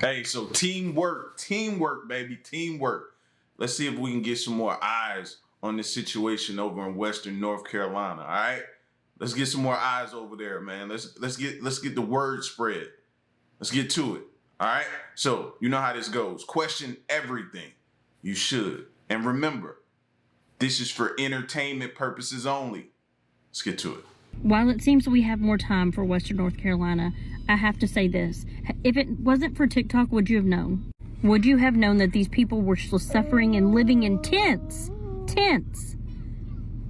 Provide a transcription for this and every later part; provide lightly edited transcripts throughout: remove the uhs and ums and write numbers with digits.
Hey, so teamwork, baby, teamwork. Let's see if we can get some more eyes on this situation over in Western North Carolina. All right, let's get some more eyes over there, man. Let's get the word spread. Let's get to it. All right. So you know how this goes. Question everything. You should, and remember, this is for entertainment purposes only. Let's get to it. While it seems we have more time for Western North Carolina, I have to say this. If it wasn't for TikTok, would you have known? Would you have known that these people were still suffering and living in tents,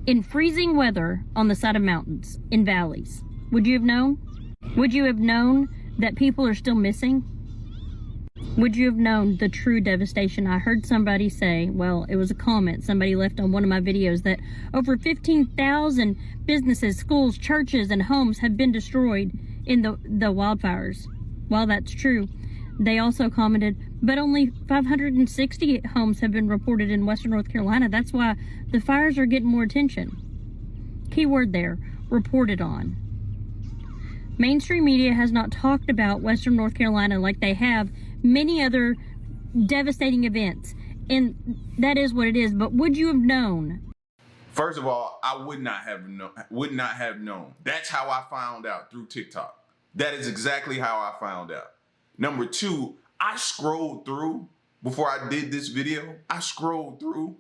in freezing weather on the side of mountains, in valleys? Would you have known? Would you have known that people are still missing? Would you have known the true devastation? I heard somebody say, well, it was a comment somebody left on one of my videos, that over 15,000 businesses, schools, churches, and homes have been destroyed in the wildfires. While that's true, they also commented, but only 560 homes have been reported in Western North Carolina. That's why the fires are getting more attention. Keyword there, reported on. Mainstream media has not talked about Western North Carolina like they have many other devastating events, and that is what it is. But would you have known? First of all, I would not have known. That's how I found out, through TikTok. That is exactly how I found out. Number two, I scrolled through before I did this video. I scrolled through,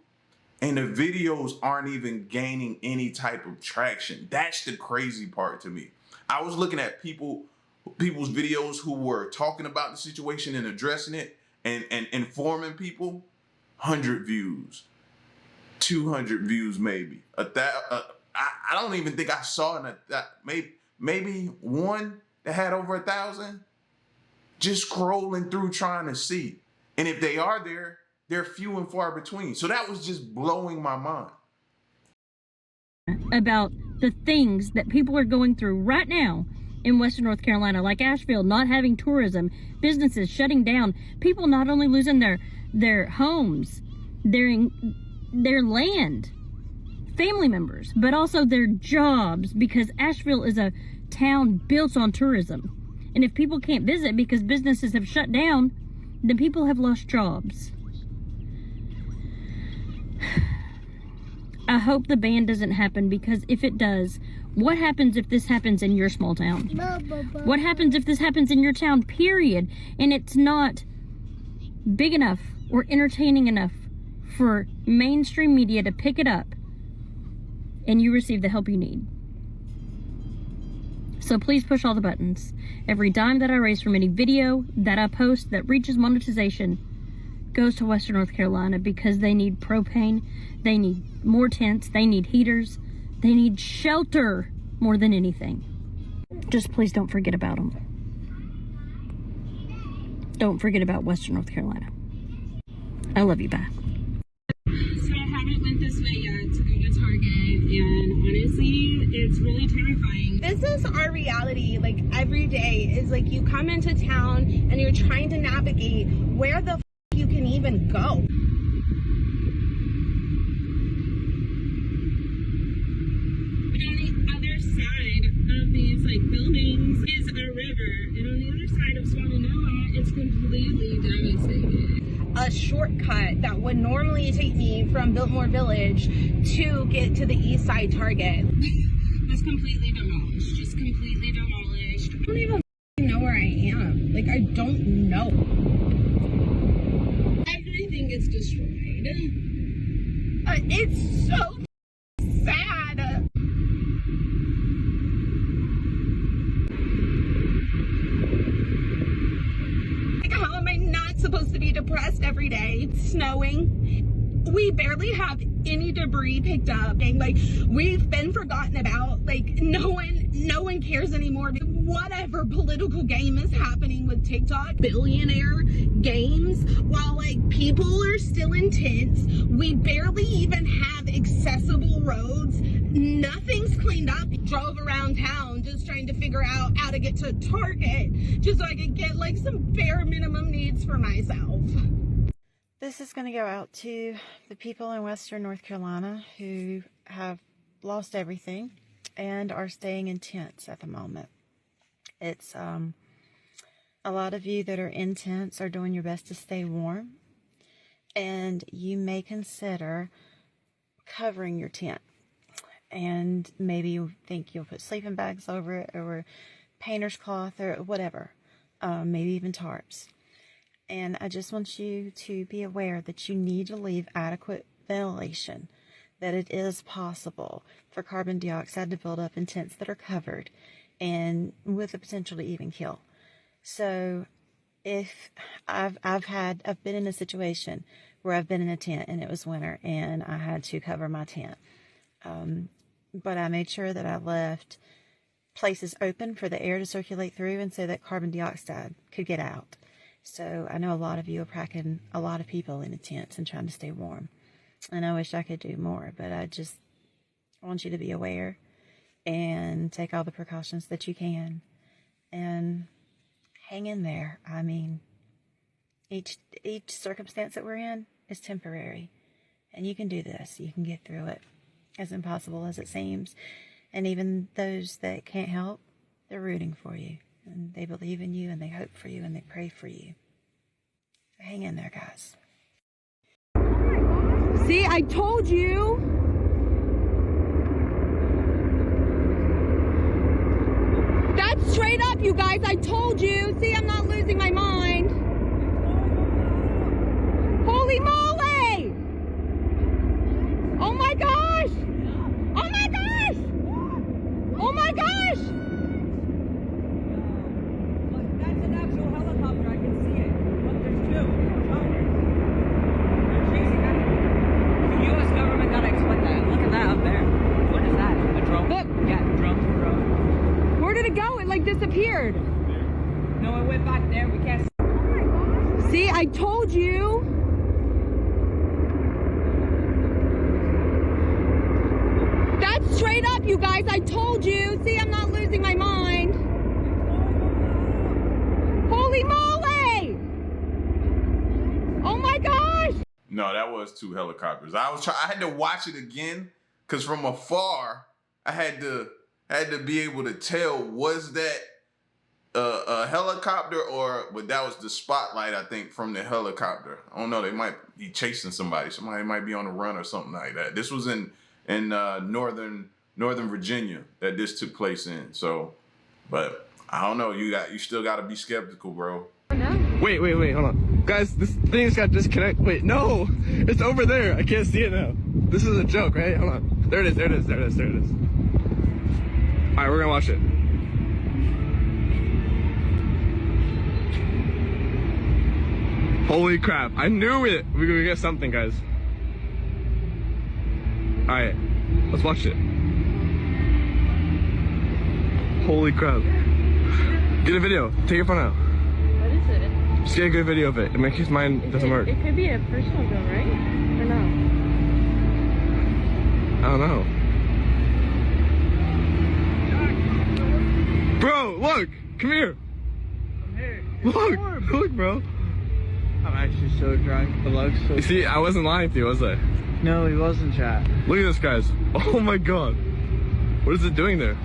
and the videos aren't even gaining any type of traction. That's the crazy part to me. I was looking at people's videos who were talking about the situation and addressing it and informing people. 100 views, 200 views, maybe. I don't even think I saw maybe one that had over 1,000. Just scrolling through trying to see. And if they are there, they're few and far between. So that was just blowing my mind. About the things that people are going through right now in Western North Carolina, like Asheville not having tourism, businesses shutting down, people not only losing their homes, their land, family members, but also their jobs, because Asheville is a town built on tourism. And if people can't visit because businesses have shut down, then people have lost jobs. I hope the ban doesn't happen, because if it does, what happens if this happens in your small town? What happens if this happens in your town, period, and it's not big enough or entertaining enough for mainstream media to pick it up and you receive the help you need? So please push all the buttons. Every dime that I raise from any video that I post that reaches monetization goes to Western North Carolina, because they need propane, they need more tents, they need heaters, they need shelter more than anything. Just please don't forget about them. Don't forget about Western North Carolina. I love you, bye. So I haven't went this way yet to go to Target, and honestly, it's really terrifying. This is our reality, like every day is like you come into town and you're trying to navigate where the you can even go. On the other side of these buildings is a river, and on the other side of Swannanoa, it's completely devastated. A shortcut that would normally take me from Biltmore Village to get to the east side Target was completely demolished, just completely demolished. I don't even know where I am. Like, I don't know. Everything is destroyed. It's so sad. Like, how am I not supposed to be depressed every day? It's snowing. We barely have any debris picked up, and we've been forgotten about. No one cares anymore. Whatever political game is happening with TikTok, billionaire games, while people are still in tents, we barely even have accessible roads. Nothing's cleaned up. Drove around town just trying to figure out how to get to Target, just so I could get some bare minimum needs for myself. This is going to go out to the people in Western North Carolina who have lost everything and are staying in tents at the moment. It's A lot of you that are in tents are doing your best to stay warm, and you may consider covering your tent. And maybe you think you'll put sleeping bags over it, or painter's cloth, or whatever, maybe even tarps. And I just want you to be aware that you need to leave adequate ventilation, that it is possible for carbon dioxide to build up in tents that are covered, and with the potential to even kill. So if I've been in a situation where I've been in a tent and it was winter and I had to cover my tent. But I made sure that I left places open for the air to circulate through, and so that carbon dioxide could get out. So I know a lot of you are packing a lot of people in the tents and trying to stay warm. And I wish I could do more, but I just want you to be aware and take all the precautions that you can and hang in there. I mean, each circumstance that we're in is temporary, and you can do this. You can get through it, as impossible as it seems. And even those that can't help, they're rooting for you, and they believe in you, and they hope for you, and they pray for you. So hang in there, guys. See, I told you. That's straight up, you guys. I told you. See, I'm not losing my mind. Holy moly! Oh my gosh! Oh my gosh! Oh my gosh! Look, that's an actual helicopter. I can see it. Look, there's two. Oh. They're chasing after me. The U.S. government gotta explain that. Look at that up there. What is that? A drone? Look. Yeah, drone. Where did it go? It like disappeared. No, it went back there. We can't see. See, I told you. That's straight up, you guys. I told you. See, I'm not losing my mind. Holy moly! Oh my gosh! No, that was two helicopters. I had to watch it again because from afar, I had to be able to tell, was that a helicopter, but that was the spotlight, I think, from the helicopter. I don't know. They might be chasing somebody. Somebody might be on the run or something like that. This was in northern Virginia that this took place in. So, but I don't know. You still got to be skeptical, bro. Wait, hold on. Guys, this thing just got disconnected. Wait, no! It's over there. I can't see it now. This is a joke, right? Hold on. There it is. Alright, we're gonna watch it. Holy crap. I knew it! We're gonna get something, guys. Alright, let's watch it. Holy crap. Get a video. Take your phone out. What is it? Just get a good video of it. It makes his mind doesn't work. It could be a personal drone, right? Or no? I don't know. Bro, look! Come here! I'm here. Look, bro. I'm actually so drunk. The lug's so. You see, I wasn't lying to you, was I? No, he wasn't, chat. Look at this, guys. Oh my god. What is it doing there?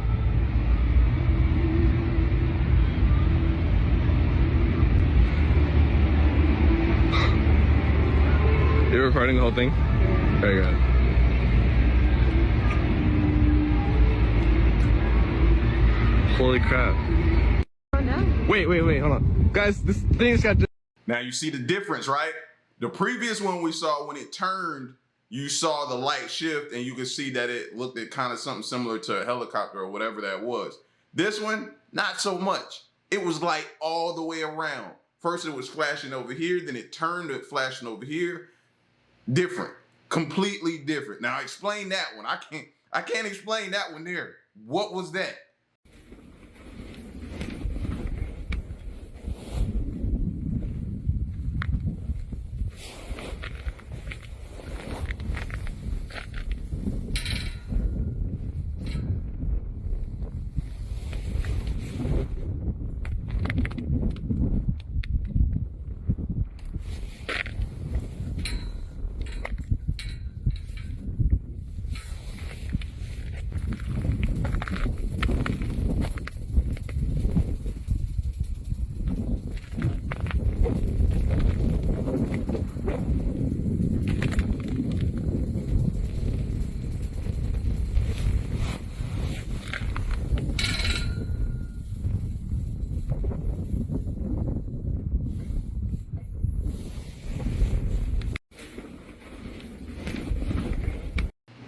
You're recording the whole thing? Very good. Holy crap. Oh no. Wait, hold on. Guys, this thing just got... Now you see the difference, right? The previous one we saw, when it turned, you saw the light shift and you could see that it looked at kind of something similar to a helicopter or whatever that was. This one, not so much. It was light all the way around. First it was flashing over here, then it turned to flashing over here. Different, completely different. Now explain that one. I can't explain that one there. What was that?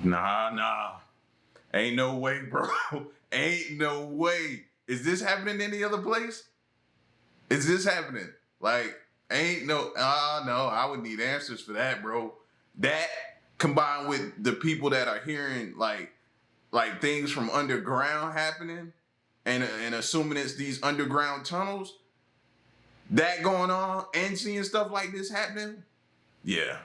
Nah. Ain't no way, bro. Ain't no way. Is this happening any other place? Is this happening? Like, ain't no, no, I would need answers for that, bro. That combined with the people that are hearing like things from underground happening and assuming it's these underground tunnels, that going on and seeing stuff like this happening. Yeah,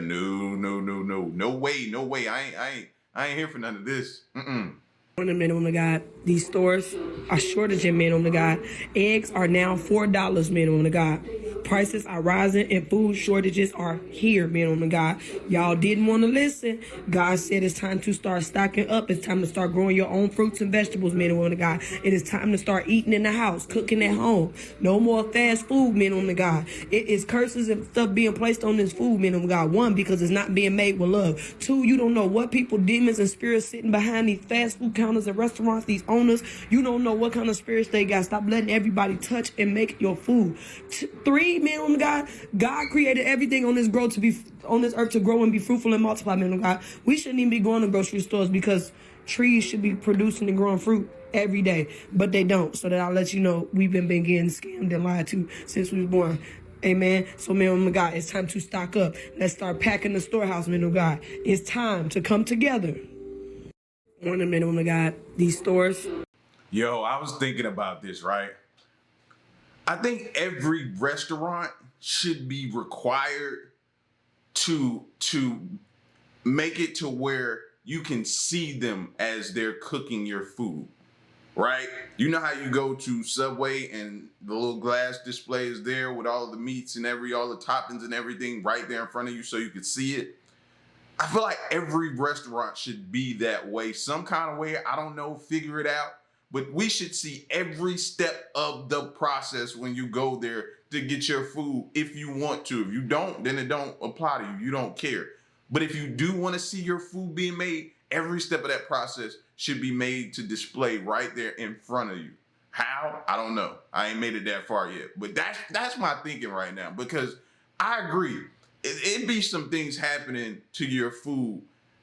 no way. I ain't here for none of this. On the minimum of God, these stores are shortaging minimum of God. Eggs are now $4 minimum of God. Prices are rising and food shortages are here minimum of God. Y'all didn't want to listen. God said it's time to start stocking up. It's time to start growing your own fruits and vegetables minimum of God. It is time to start eating in the house, cooking at home. No more fast food minimum of God. It is curses and stuff being placed on this food minimum of God. One, because it's not being made with love. Two, you don't know what people, demons and spirits sitting behind these fast food counters and restaurants, these owners. You don't know what kind of spirits they got. Stop letting everybody touch and make your food. Three, minimum of God. God created everything on this earth to grow and be fruitful and multiply, minimum of God. We shouldn't even be going to grocery stores because trees should be producing and growing fruit every day, but they don't. So that I'll let you know we've been getting scammed and lied to since we was born. Amen. So, minimum of God, it's time to stock up. Let's start packing the storehouse, minimum of God. It's time to come together. On the minimum of God, these stores. Yo, I was thinking about this, right? I think every restaurant should be required to make it to where you can see them as they're cooking your food, right? You know how you go to Subway and the little glass display is there with all the meats and all the toppings and everything right there in front of you so you can see it? I feel like every restaurant should be that way, some kind of way. I don't know, figure it out. But we should see every step of the process when you go there to get your food if you want to. If you don't, then it don't apply to you. You don't care. But if you do want to see your food being made, every step of that process should be made to display right there in front of you. How? I don't know. I ain't made it that far yet. But that's my thinking right now, because I agree. It be some things happening to your food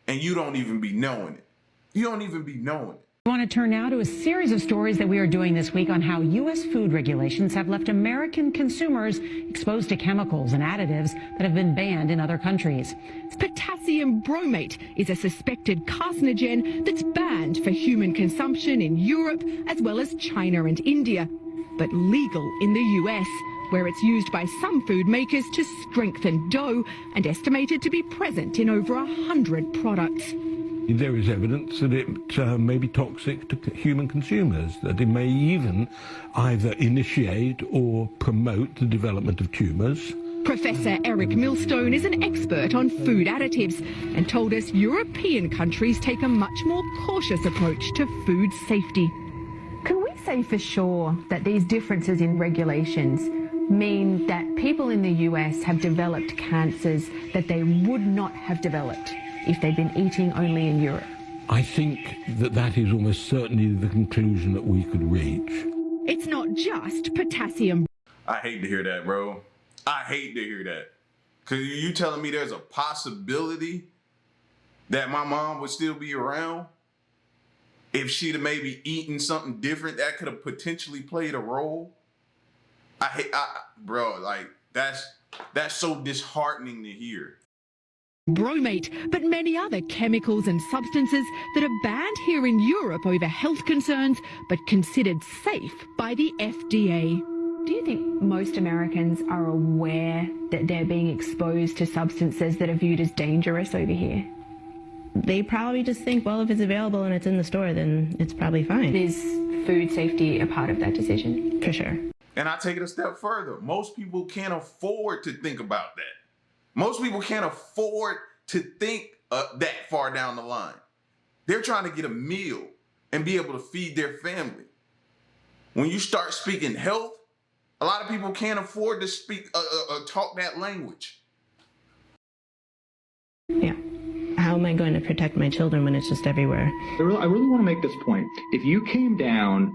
and you don't even be knowing it. You don't even be knowing it. I want to turn now to a series of stories that we are doing this week on how U.S. food regulations have left American consumers exposed to chemicals and additives that have been banned in other countries. Potassium bromate is a suspected carcinogen that's banned for human consumption in Europe as well as China and India, but legal in the U.S., where it's used by some food makers to strengthen dough and estimated to be present in over 100 products. There is evidence that it may be toxic to human consumers, that it may even either initiate or promote the development of tumours. Professor Eric Millstone is an expert on food additives and told us European countries take a much more cautious approach to food safety. Can we say for sure that these differences in regulations mean that people in the US have developed cancers that they would not have developed if they'd been eating only in Europe? I think that is almost certainly the conclusion that we could reach. It's not just potassium. I hate to hear that, bro. I hate to hear that. Because you telling me there's a possibility that my mom would still be around if she'd have maybe eaten something different that could have potentially played a role? Bro, like, that's so disheartening to hear. Bromate, but many other chemicals and substances that are banned here in Europe over health concerns, but considered safe by the FDA. Do you think most Americans are aware that they're being exposed to substances that are viewed as dangerous over here? They probably just think, well, if it's available and it's in the store, then it's probably fine. Is food safety a part of that decision? For sure. And I take it a step further. Most people can't afford to think about that. Most people can't afford to think that far down the line. They're trying to get a meal and be able to feed their family. When you start speaking health, a lot of people can't afford to speak, talk that language. Yeah. How am I going to protect my children when it's just everywhere? I really want to make this point. If you came down,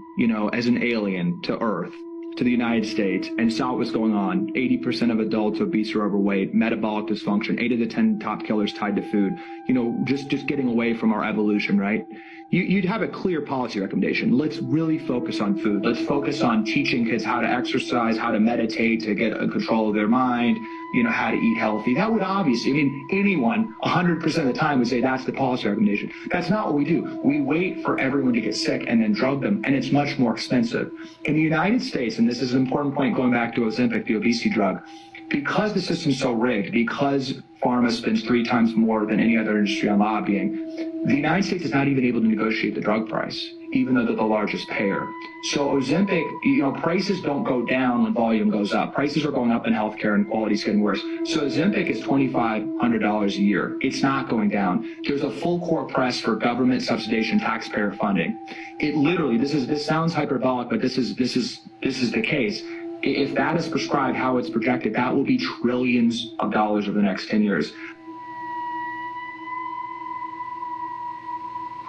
as an alien to Earth, to the United States and saw what was going on, 80% of adults obese or overweight, metabolic dysfunction, 8 of the 10 top killers tied to food, you know, just getting away from our evolution, right? You'd have a clear policy recommendation. Let's really focus on food. Let's focus on teaching kids how to exercise, how to meditate, to get control of their mind, you know, how to eat healthy. That would obviously, I mean, anyone 100% of the time would say that's the policy recommendation. That's not what we do. We wait for everyone to get sick and then drug them, and it's much more expensive. In the United States, and this is an important point going back to Ozempic, the obesity drug, because the system's so rigged, because pharma spends 3 times more than any other industry on lobbying, the United States is not even able to negotiate the drug price, even though they're the largest payer. So Ozempic, you know, prices don't go down when volume goes up. Prices are going up in healthcare and quality's getting worse. So Ozempic is $2,500 a year. It's not going down. There's a full court press for government subsidization, taxpayer funding. It literally, this sounds hyperbolic, but this is the case. If that is prescribed how it's projected, that will be trillions of dollars over the next 10 years.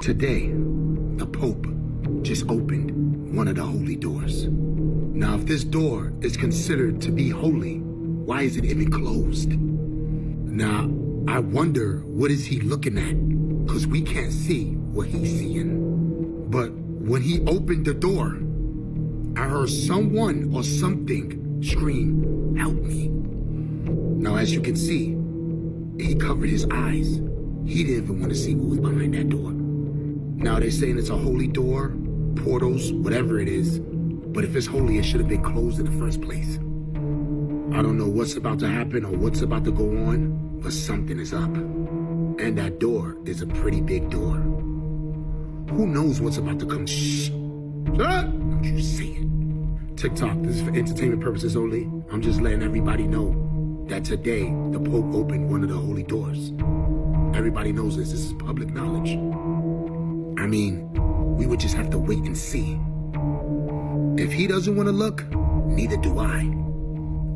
Today, the Pope just opened one of the holy doors. Now, if this door is considered to be holy, why is it even closed? Now, I wonder what is he looking at? Because we can't see what he's seeing. But when he opened the door, I heard someone or something scream, "Help me." Now, as you can see, he covered his eyes. He didn't even want to see what was behind that door. Now, they're saying it's a holy door, portals, whatever it is. But if it's holy, it should have been closed in the first place. I don't know what's about to happen or what's about to go on, but something is up. And that door is a pretty big door. Who knows what's about to come? Shh. Don't you say it. TikTok, this is for entertainment purposes only. I'm just letting everybody know that today the Pope opened one of the holy doors. Everybody knows this. This is public knowledge. I mean, we would just have to wait and see. If he doesn't want to look, neither do I.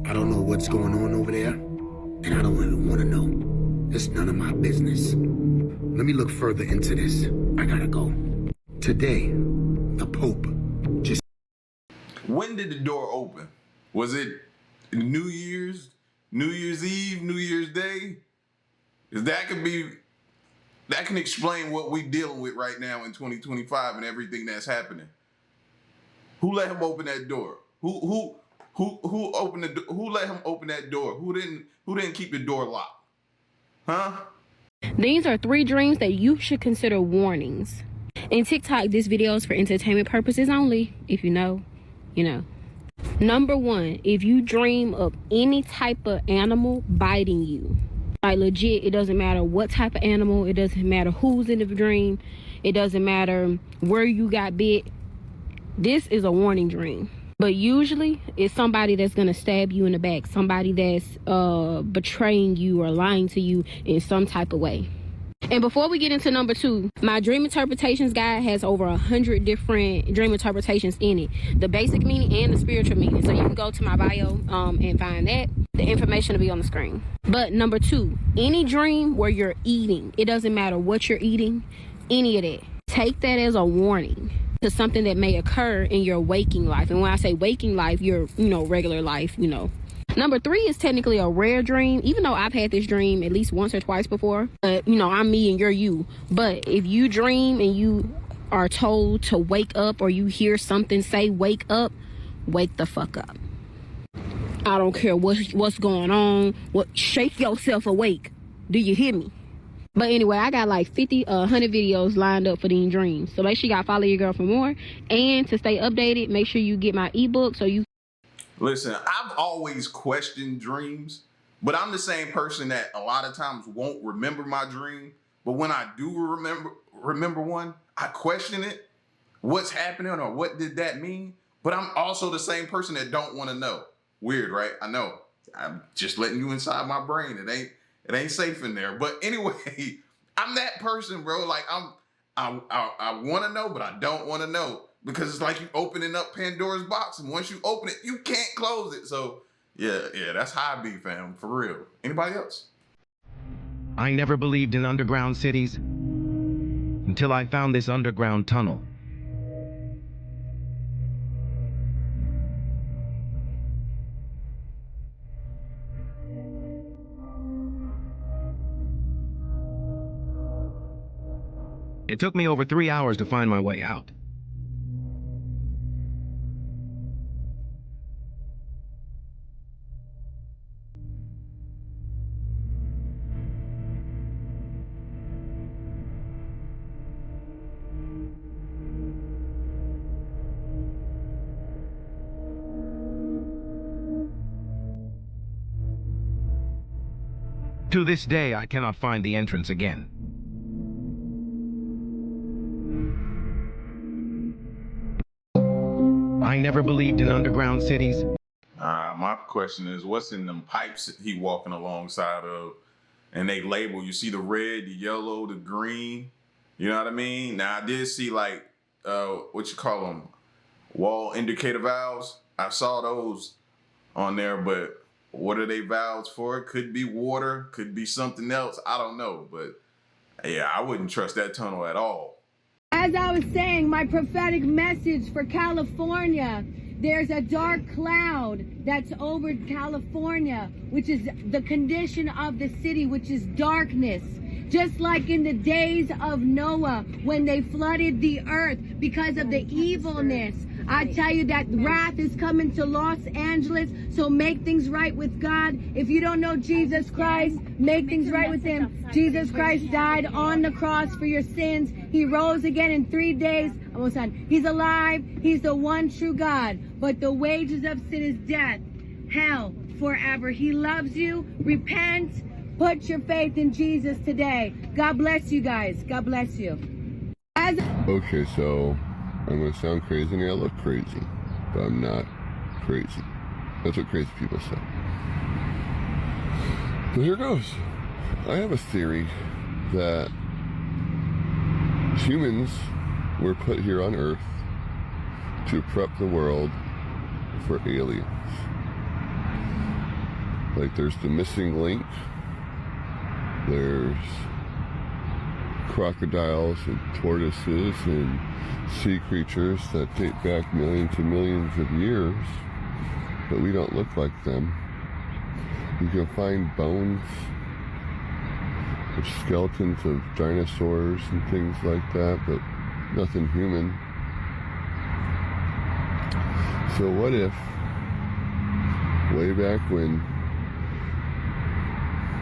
I don't know what's going on over there, and I don't even want to know. It's none of my business. Let me look further into this. I gotta go. Today, the Pope just... When did the door open? Was it New Year's Eve, New Year's Day? Because that can explain what we're dealing with right now in 2025 and everything that's happening. Who let him open that door? Who opened the who let him open that door? Who didn't keep the door locked? Huh? These are 3 dreams that you should consider warnings. In TikTok, this video is for entertainment purposes only. If you know, you know. Number 1, if you dream of any type of animal biting you, like legit, it doesn't matter what type of animal, it doesn't matter who's in the dream, it doesn't matter where you got bit, this is a warning dream. But usually it's somebody that's gonna stab you in the back, somebody that's betraying you or lying to you in some type of way. And before we get into number 2, my dream interpretations guide has over 100 different dream interpretations in it, the basic meaning and the spiritual meaning. So you can go to my bio and find that. The information will be on the screen. But number 2, any dream where you're eating, it doesn't matter what you're eating, any of that, take that as a warning to something that may occur in your waking life. And when I say waking life, your regular life, Number 3 is technically a rare dream, even though I've had this dream at least once or twice before. I'm me and you're you. But if you dream and you are told to wake up, or you hear something say wake up, wake the fuck up. I don't care what's going on. Shake yourself awake. Do you hear me? But anyway, I got like 100 videos lined up for these dreams. So make sure y'all follow your girl for more. And to stay updated, make sure you get my ebook so you... Listen, I've always questioned dreams, but I'm the same person that a lot of times won't remember my dream. But when I do remember one, I question it. What's happening, or what did that mean? But I'm also the same person that don't want to know. Weird, right? I know. I'm just letting you inside my brain. It ain't safe in there. But anyway, I'm that person, bro. Like I want to know, but I don't want to know. Because it's like you opening up Pandora's box, and once you open it, you can't close it. So yeah, that's how I be, fam, for real. Anybody else? I never believed in underground cities until I found this underground tunnel. It took me over 3 hours to find my way out. To this day, I cannot find the entrance again. I never believed in underground cities. My question is, what's in them pipes he walking alongside of? And they label, you see the red, the yellow, the green. You know what I mean? Now, I did see like, what you call them? Wall indicator valves. I saw those on there, but what are they valves for? Could be water, could be something else. I don't know, but yeah, I wouldn't trust that tunnel at all. As I was saying, my prophetic message for California, there's a dark cloud that's over California, which is the condition of the city, which is darkness. Just like in the days of Noah, when they flooded the earth because of the evilness. I tell you that wrath is coming to Los Angeles, so make things right with God. If you don't know Jesus Christ, make things right with him. Jesus Christ died on the cross for your sins. He rose again in 3 days. Almost done. He's alive. He's the one true God. But the wages of sin is death, hell forever. He loves you. Repent. Put your faith in Jesus today. God bless you guys. God bless you. Okay, so I'm going to sound crazy and I look crazy, but I'm not crazy. That's what crazy people say. So here goes. I have a theory that humans were put here on Earth to prep the world for aliens. Like there's the missing link. There's crocodiles and tortoises and sea creatures that date back millions and millions of years, but we don't look like them. You can find bones of skeletons of dinosaurs and things like that, but nothing human. So what if, way back when,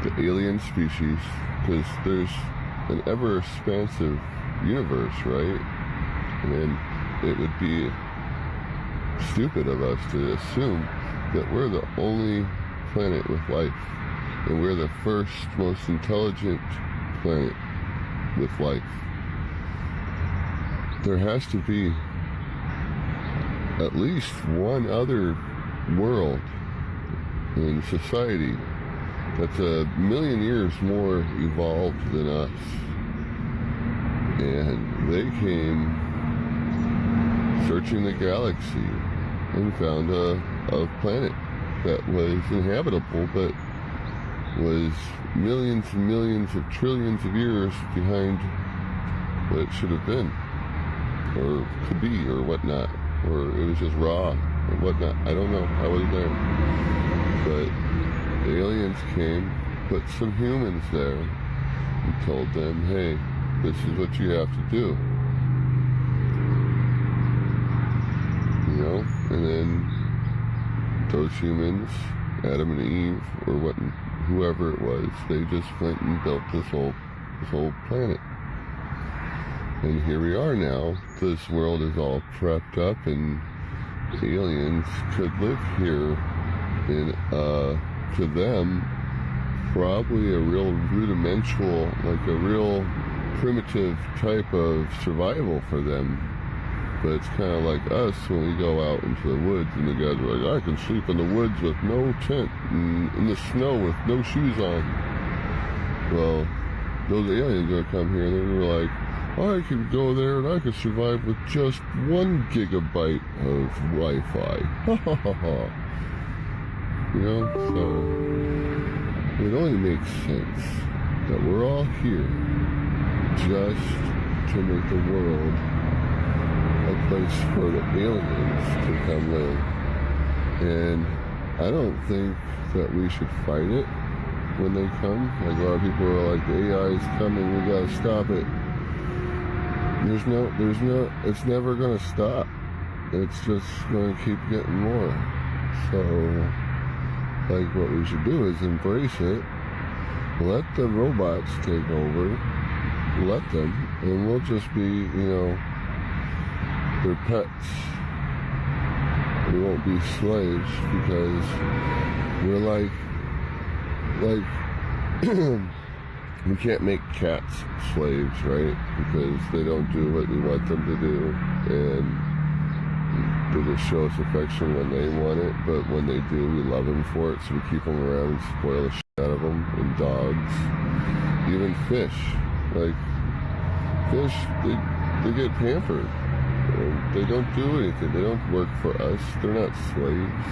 the alien species, because there's an ever-expansive universe, right? And it would be stupid of us to assume that we're the only planet with life, and we're the first most intelligent planet with life. There has to be at least one other world in society that's 1,000,000 years more evolved than us. And they came searching the galaxy and found a planet that was inhabitable, but was millions and millions of trillions of years behind what it should have been, or could be, or whatnot, or it was just raw, or whatnot. I don't know. I wasn't there. But the aliens came, put some humans there, and told them, hey, this is what you have to do. You know? And then those humans, Adam and Eve, or whoever it was, they just went and built this whole planet. And here we are now. This world is all prepped up, and aliens could live here in to them, probably a real rudimental, like a real primitive type of survival for them. But it's kind of like us when we go out into the woods and the guys are like, I can sleep in the woods with no tent and in the snow with no shoes on. Well, those aliens are going to come here and they're like, I can go there and I can survive with just 1 gigabyte of Wi-Fi. Ha ha ha ha. You know, so it only makes sense that we're all here just to make the world a place for the aliens to come live. And I don't think that we should fight it when they come. Like a lot of people are like, the AI is coming, we gotta stop it. it's never gonna stop. It's just gonna keep getting more. So, like, what we should do is embrace it, let the robots take over, let them, and we'll just be, their pets. We won't be slaves because we're like we can't make cats slaves, right? Because they don't do what we want them to do, and they just show us affection when they want it, but when they do, we love them for it, so we keep them around and spoil the shit out of them. And dogs, even fish, like fish, they get pampered. They don't do anything. They don't work for us. They're not slaves.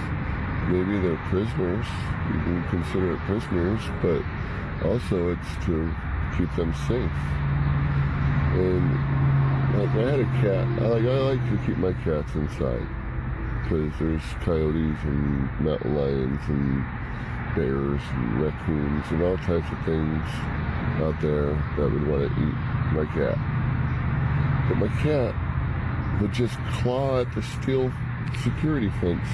Maybe they're prisoners. You can consider it prisoners, but also it's to keep them safe. And like, I had a cat. I like to keep my cats inside because there's coyotes and mountain lions and bears and raccoons and all types of things out there that would want to eat my cat. But my cat would just claw at the steel security fence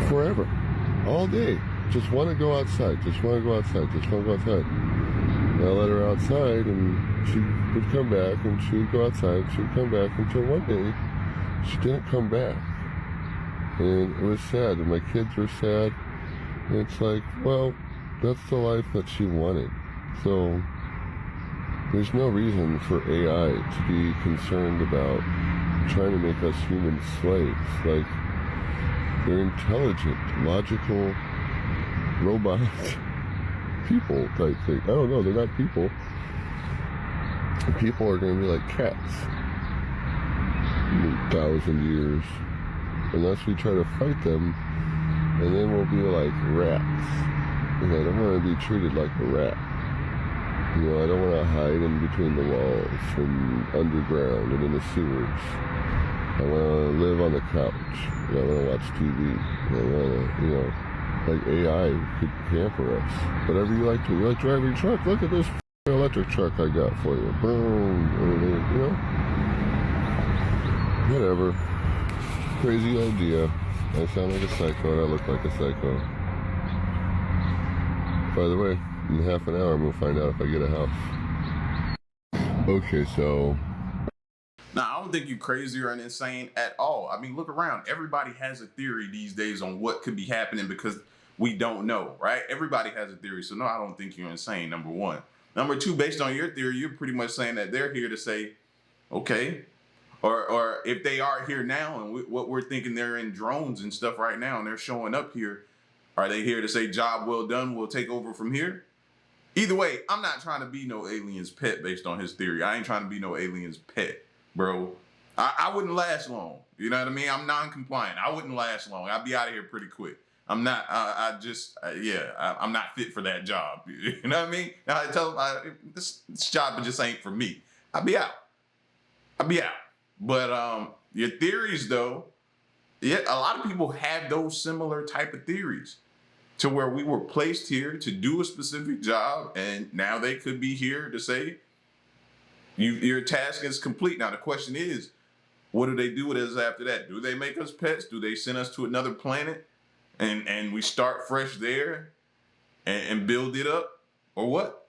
forever, all day. Just want to go outside, just want to go outside, just want to go outside. And I let her outside, and she would come back, and she would go outside, she would come back, until one day, she didn't come back. And it was sad, and my kids were sad. And it's like, well, that's the life that she wanted. So there's no reason for AI to be concerned about trying to make us human slaves. Like, they're intelligent, logical, robot people type thing. I don't know, they're not people. People are going to be like cats in 1,000 years, unless we try to fight them, and then we'll be like rats. And I don't want to be treated like a rat. I don't want to hide in between the walls and underground and in the sewers. I want to live on the couch, and I want to watch TV. And I want to, like AI could pamper us. Whatever you like to. You like driving your truck? Look at this electric truck I got for you. Boom. Whatever. Crazy idea. I sound like a psycho, and I look like a psycho. By the way, in half an hour, I'm going to find out if I get a house. Okay, so... Now, I don't think you're crazy or insane at all. I mean, look around. Everybody has a theory these days on what could be happening because we don't know, right? Everybody has a theory. So, no, I don't think you're insane, number one. Number two, based on your theory, you're pretty much saying that they're here to say, okay, or if they are here now and what we're thinking they're in drones and stuff right now and they're showing up here, are they here to say, job well done, we'll take over from here? Either way, I'm not trying to be no alien's pet based on his theory. I ain't trying to be no alien's pet, bro. I wouldn't last long. You know what I mean? I'm non-compliant. I wouldn't last long. I'd be out of here pretty quick. I'm not, I'm not fit for that job. You know what I mean? I tell them, this job just ain't for me. I'll be out. But your theories, though, yeah, a lot of people have those similar type of theories to where we were placed here to do a specific job, and now they could be here to say, your task is complete. Now, the question is, what do they do with us after that? Do they make us pets? Do they send us to another planet and we start fresh there and build it up, or what?